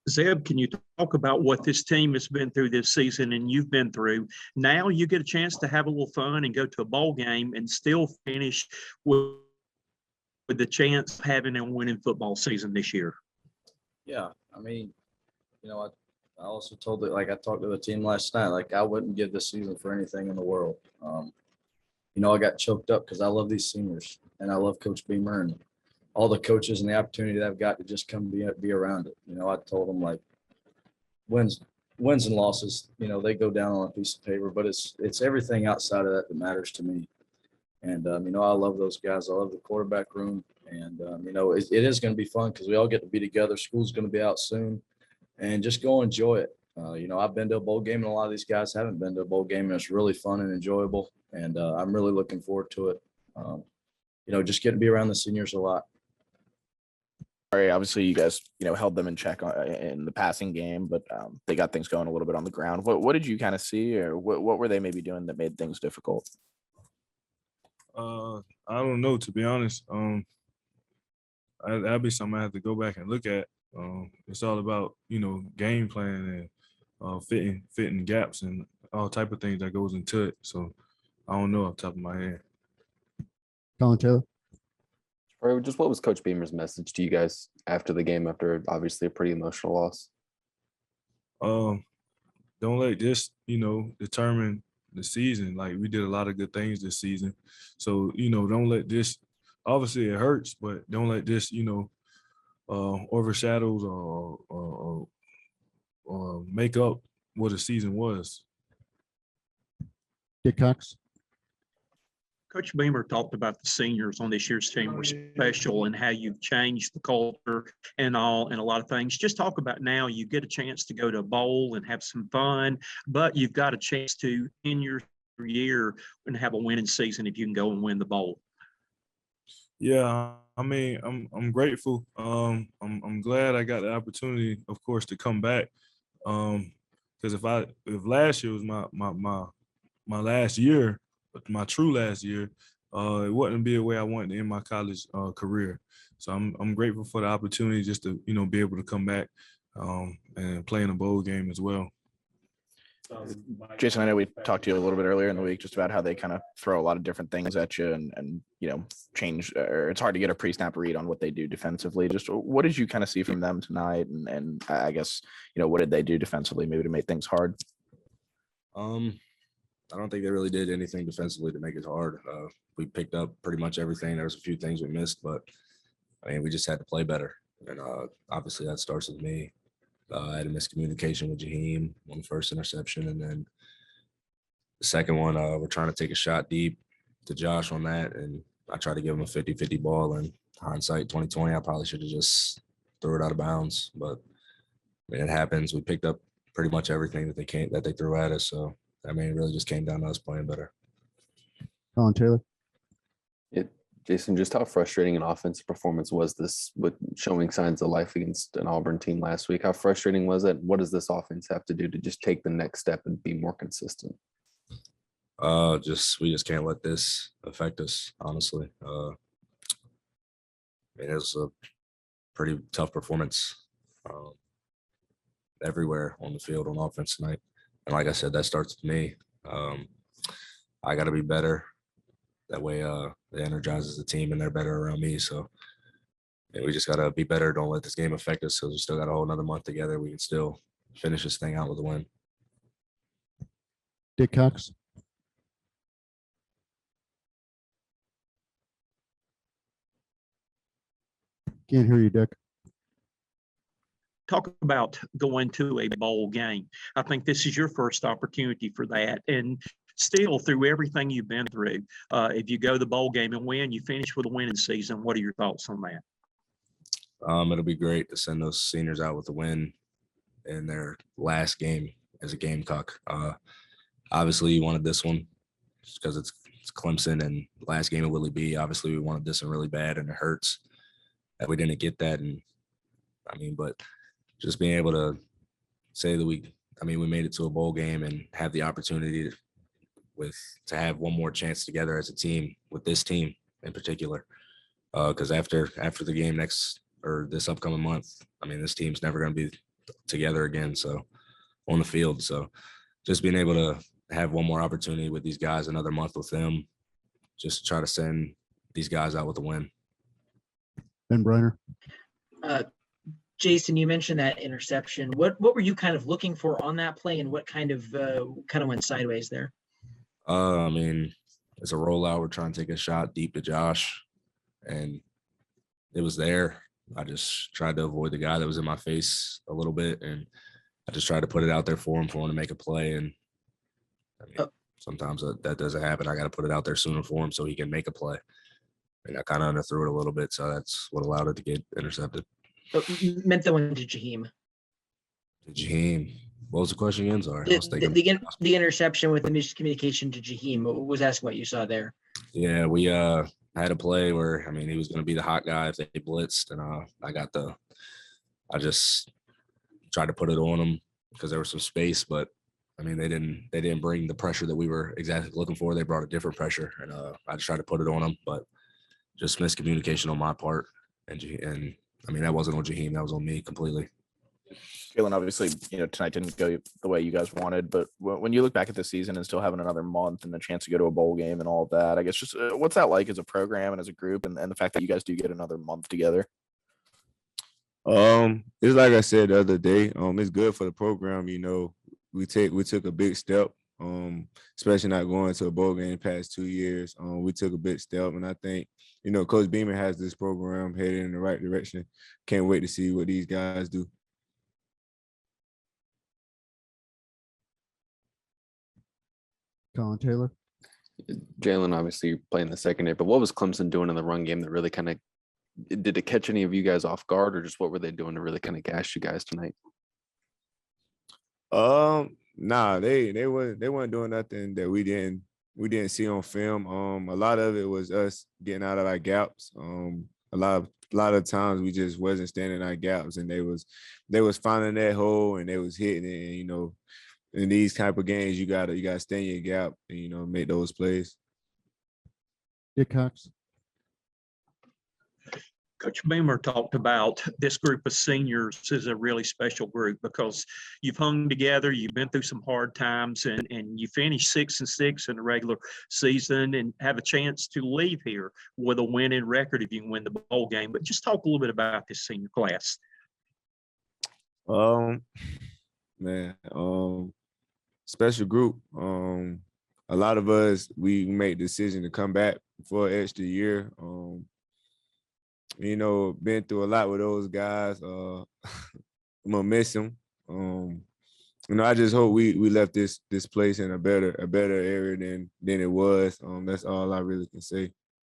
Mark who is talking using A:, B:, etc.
A: Zeb, can you talk about what this team has been through this season and you've been through? Now you get a chance to have a little fun and go to a bowl game and still finish with the chance of having a winning football season this year.
B: Yeah, I mean, I also told it, like I talked to the team last night, like I wouldn't give this season for anything in the world. I got choked up because I love these seniors and I love Coach Beamer and all the coaches and the opportunity that I've got to just come be around it. I told them like wins and losses, they go down on a piece of paper, but it's everything outside of that matters to me. And, I love those guys. I love the quarterback room. And, it is going to be fun because we all get to be together. School's going to be out soon and just go enjoy it. I've been to a bowl game and a lot of these guys haven't been to a bowl game, and it's really fun and enjoyable. And I'm really looking forward to it. Just getting to be around the seniors a lot.
C: All right, obviously you guys, held them in check in the passing game, but they got things going a little bit on the ground. What did you kind of see, or what were they maybe doing that made things difficult?
D: I don't know, to be honest. That'd be something I have to go back and look at. It's all about, game plan and fitting gaps and all type of things that goes into it. So I don't know off the top of my head.
E: Colin Taylor.
F: Or just what was Coach Beamer's message to you guys after the game, after obviously a pretty emotional loss?
D: Don't let this, determine the season. Like, we did a lot of good things this season. So, don't let this, obviously it hurts, but don't let this, overshadows or make up what the season was.
E: Dick Cox.
A: Coach Beamer talked about the seniors on this year's team were special and how you've changed the culture and a lot of things. Just talk about now you get a chance to go to a bowl and have some fun, but you've got a chance to in your year and have a winning season if you can go and win the bowl.
D: Yeah, I mean, I'm grateful. I'm glad I got the opportunity, of course, to come back. Because if last year was my last year, my true last year, it wouldn't be a way I wanted to end my college career. So I'm grateful for the opportunity just to be able to come back and play in a bowl game as well.
C: Jason, I know we talked to you a little bit earlier in the week just about how they kind of throw a lot of different things at you and change, or it's hard to get a pre-snap read on what they do defensively. Just what did you kind of see from them tonight? And I guess, what did they do defensively maybe to make things hard?
B: I don't think they really did anything defensively to make it hard. We picked up pretty much everything. There was a few things we missed, but we just had to play better. And obviously that starts with me. I had a miscommunication with Jaheim on the first interception. And then the second one, we're trying to take a shot deep to Josh on that. And I tried to give him a 50-50 ball. And hindsight 2020, I probably should have just threw it out of bounds. But it happens. We picked up pretty much everything that they threw at us. So, it really just came down to us playing better.
E: Colin Taylor.
F: Jason, just how frustrating an offensive performance was this with showing signs of life against an Auburn team last week? How frustrating was it? What does this offense have to do to just take the next step and be more consistent?
B: We just can't let this affect us, honestly. It was a pretty tough performance everywhere on the field on offense tonight. And like I said, that starts with me. I got to be better. That way it energizes the team and they're better around me. So we just got to be better. Don't let this game affect us because we still got a whole another month together. We can still finish this thing out with a win.
E: Dick Cox. Can't hear you, Dick.
A: Talk about going to a bowl game. I think this is your first opportunity for that. And still, through everything you've been through, if you go to the bowl game and win, you finish with a winning season. What are your thoughts on that?
B: It'll be great to send those seniors out with a win in their last game as a Gamecock. Obviously, you wanted this one because it's Clemson and last game of Willie B. Obviously, we wanted this one really bad, and it hurts that we didn't get that. And but just being able to say that we made it to a bowl game and have the opportunity to have one more chance together as a team with this team in particular. Because after the game this upcoming month, this team's never going to be
G: together again. So on the field. So just being able to have one more opportunity with these guys, another month with them, just to try to send these guys out with a win.
E: Ben Briner.
H: Jason, you mentioned that interception. What were you kind of looking for on that play, and what kind of went sideways there?
G: I mean, it's a rollout. We're trying to take a shot deep to Josh, and it was there. I just tried to avoid the guy that was in my face a little bit, and I just tried to put it out there for him to make a play. And I mean, sometimes that doesn't happen. I got to put it out there sooner for him so he can make a play. And I kind of underthrew it a little bit, so that's what allowed it to get intercepted.
H: Meant the one to Jaheim.
G: Jaheim. What was the question again? Sorry.
H: The interception with the miscommunication to Jaheim. Was asking what you saw there.
G: Yeah, we had a play where, I mean, he was going to be the hot guy if they blitzed, and I just tried to put it on him because there was some space, but I mean, they didn't bring the pressure that we were exactly looking for. They brought a different pressure, and I just tried to put it on him, but just miscommunication on my part, and I mean, that wasn't on Jaheim, that was on me completely.
C: Jalen, obviously, tonight didn't go the way you guys wanted, but when you look back at the season and still having another month and the chance to go to a bowl game and all of that, I guess just what's that like as a program and as a group, and the fact that you guys do get another month together?
D: It's like I said the other day, it's good for the program. We took a big step, especially not going to a bowl game the past 2 years. We took a big step, and I think, Coach Beamer has this program headed in the right direction. Can't wait to see what these guys do.
E: Colin Taylor.
F: Jalen, obviously you're playing the secondary, but what was Clemson doing in the run game that really kind of did it catch any of you guys off guard, or just what were they doing to really kind of gash you guys tonight?
D: Nah, they weren't doing nothing that we didn't see on film. A lot of it was us getting out of our gaps. A lot of times we just wasn't standing in our gaps, and they was finding that hole and they was hitting it. And in these type of games, you gotta stay in your gap and make those plays.
E: Gamecocks.
A: Coach Beamer talked about this group of seniors is a really special group because you've hung together, you've been through some hard times, and you finish 6-6 in the regular season and have a chance to leave here with a winning record if you can win the bowl game. But just talk a little bit about this senior class.
D: Special group. A lot of us, we made the decision to come back for an extra year. Been through a lot with those guys. I'm gonna miss them. I just hope we left this place in a better area than it was. That's all I really can say.